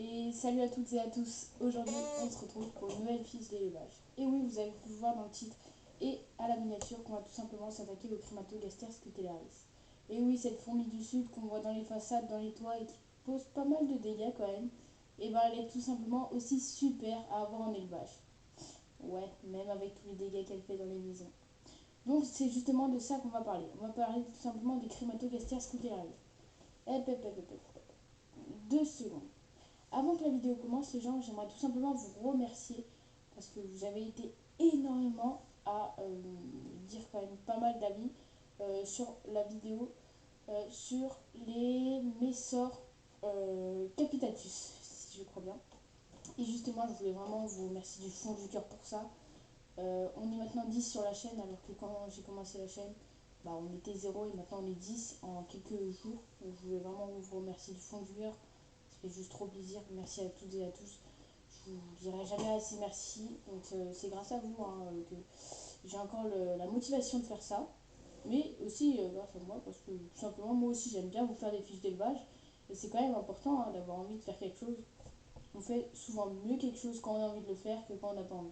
Et salut à toutes et à tous. Aujourd'hui, on se retrouve pour une nouvelle fiche d'élevage. Et oui, vous avez pu voir dans le titre et à la miniature qu'on va tout simplement s'attaquer au Crématogaster scutellaris. Et oui, cette fourmi du sud qu'on voit dans les façades, dans les toits et qui pose pas mal de dégâts quand même, et ben elle est tout simplement aussi super à avoir en élevage. Ouais, même avec tous les dégâts qu'elle fait dans les maisons. Donc c'est justement de ça qu'on va parler. On va parler tout simplement des Crématogaster scutellaris. Hop, hop, hop, hop, hop. 2 secondes. Avant que la vidéo commence, les gens, j'aimerais tout simplement vous remercier parce que vous avez été énormément à dire quand même pas mal d'avis sur la vidéo sur les Messors Capitatus, si je crois bien. Et justement, je voulais vraiment vous remercier du fond du cœur pour ça. On est maintenant 10 sur la chaîne, alors que quand j'ai commencé la chaîne, bah, on était 0 et maintenant on est 10 en quelques jours. Donc je voulais vraiment vous remercier du fond du cœur. Ça fait juste trop plaisir. Merci à toutes et à tous. Je vous dirai jamais assez merci. Donc c'est grâce à vous que j'ai encore la motivation de faire ça. Mais aussi grâce à moi, parce que tout simplement, moi aussi j'aime bien vous faire des fiches d'élevage. Et c'est quand même important d'avoir envie de faire quelque chose. On fait souvent mieux quelque chose quand on a envie de le faire que quand on n'a pas envie.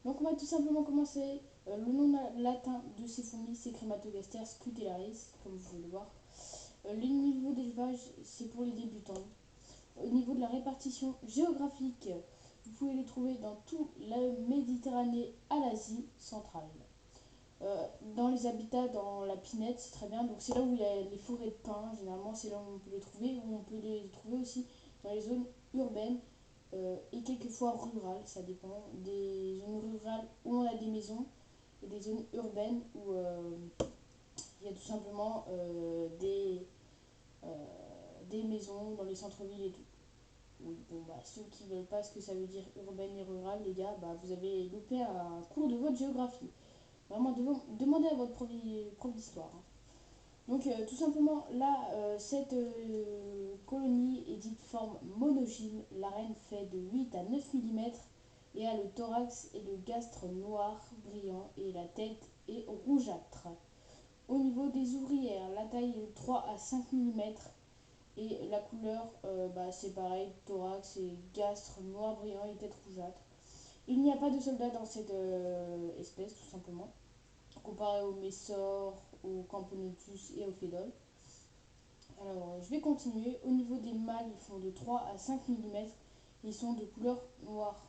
Donc on va tout simplement commencer. Le nom latin de ces fourmis, c'est Crématogaster scutellaris, comme vous pouvez le voir. Les niveaux d'élevage, c'est pour les débutants. Au niveau de la répartition géographique, vous pouvez les trouver dans toute la Méditerranée à l'Asie centrale. Dans les habitats, dans la pinette, c'est très bien. Donc c'est là où il y a les forêts de pins, généralement c'est là où on peut les trouver, où on peut les trouver aussi dans les zones urbaines et quelquefois rurales, ça dépend. Des zones rurales où on a des maisons et des zones urbaines où il y a tout simplement euh, des maisons dans les centres-villes et tout. Oui, bon, bah, ceux qui veulent pas ce que ça veut dire urbaine et rurale, les gars, bah, vous avez loupé un cours de votre géographie. Vraiment, demandez à votre prof d'histoire. Donc, tout simplement, là, cette colonie est dite forme monogyne. La reine fait de 8 à 9 mm et a le thorax et le gastre noir brillant et la tête est rougeâtre. Au niveau des ouvrières, la taille est de 3 à 5 mm et la couleur, bah, c'est pareil, thorax et gastre noir brillant et tête rougeâtre. Il n'y a pas de soldats dans cette espèce, tout simplement, comparé aux Messors, aux Camponotus et aux Fédoles. Alors, je vais continuer. Au niveau des mâles, ils font de 3 à 5 mm. Ils sont de couleur noire.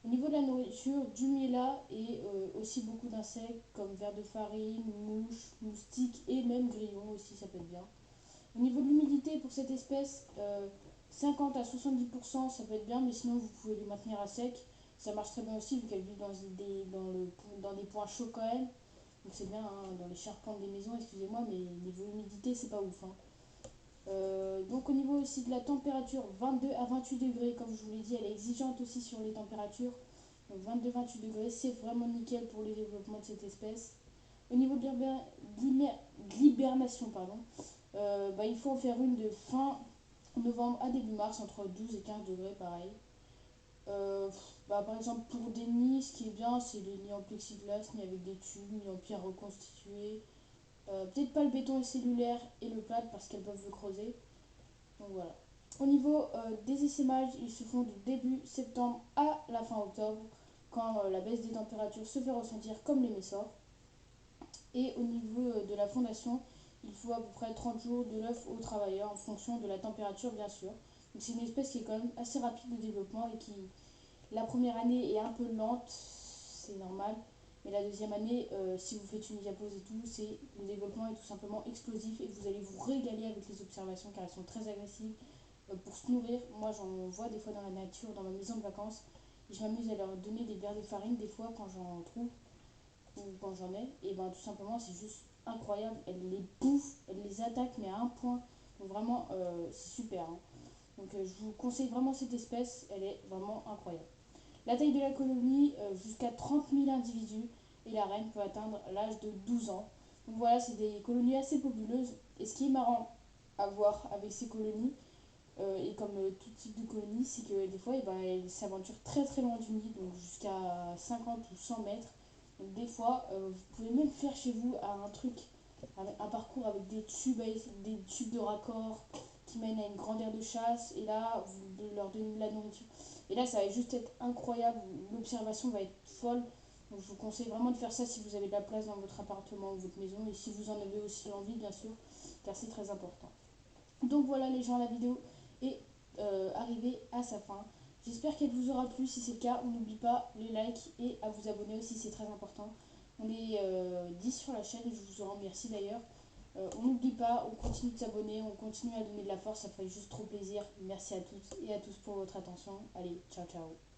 Au niveau de la nourriture, du miela et aussi beaucoup d'insectes comme vers de farine, mouches, moustiques et même grillons aussi, ça peut être bien. Au niveau de l'humidité pour cette espèce, 50 à 70%, ça peut être bien, mais sinon vous pouvez les maintenir à sec. Ça marche très bien aussi vu qu'elles vivent dans des points chauds quand même. Donc c'est bien dans les charpentes des maisons, excusez-moi, mais niveau humidité, c'est pas ouf. Donc au niveau aussi de la température, 22 à 28 degrés, comme je vous l'ai dit, elle est exigeante aussi sur les températures. Donc 22-28 degrés, c'est vraiment nickel pour le développement de cette espèce. Au niveau de l'hibernation, pardon, bah, il faut en faire une de fin novembre à début mars, entre 12 et 15 degrés, pareil. Bah, par exemple, pour des nids, ce qui est bien, c'est les nids en plexiglas, ni avec des tubes, ni en pierre reconstituée. Peut-être pas le béton cellulaire et le plâtre parce qu'elles peuvent le creuser. Donc voilà. Au niveau des essaimages, ils se font du début septembre à la fin octobre, quand la baisse des températures se fait ressentir comme les messors. Et au niveau de la fondation, il faut à peu près 30 jours de l'œuf au travailleur en fonction de la température, bien sûr. Donc c'est une espèce qui est quand même assez rapide de développement et qui, la première année est un peu lente, c'est normal. Mais la deuxième année, si vous faites une diapose et tout, c'est le développement est tout simplement explosif et vous allez vous régaler avec les observations car elles sont très agressives pour se nourrir. Moi, j'en vois des fois dans la nature, dans ma maison de vacances. Et je m'amuse à leur donner des verres de farine des fois quand j'en trouve ou quand j'en ai. Et ben tout simplement, c'est juste incroyable. Elles les bouffent, elles les attaquent, mais à un point. Donc vraiment, c'est super. Donc je vous conseille vraiment cette espèce, elle est vraiment incroyable. La taille de la colonie, jusqu'à 30 000 individus, et la reine peut atteindre l'âge de 12 ans. Donc voilà, c'est des colonies assez populeuses. Et ce qui est marrant à voir avec ces colonies, et comme tout type de colonie, c'est que des fois, elles s'aventurent très très loin du nid, donc jusqu'à 50 ou 100 mètres. Donc des fois, vous pouvez même faire chez vous un truc, un parcours avec des tubes de raccord qui mène à une grande aire de chasse, et là, vous leur donnez de la nourriture. Et là, ça va juste être incroyable, l'observation va être folle. Donc, je vous conseille vraiment de faire ça si vous avez de la place dans votre appartement ou votre maison, et si vous en avez aussi envie, bien sûr, car c'est très important. Donc voilà les gens, la vidéo est arrivée à sa fin. J'espère qu'elle vous aura plu. Si c'est le cas, on n'oublie pas les likes et à vous abonner aussi, c'est très important. On est 10 sur la chaîne et je vous en remercie d'ailleurs. On n'oublie pas, on continue de s'abonner, on continue à donner de la force, ça fait juste trop plaisir. Merci à toutes et à tous pour votre attention. Allez, ciao ciao.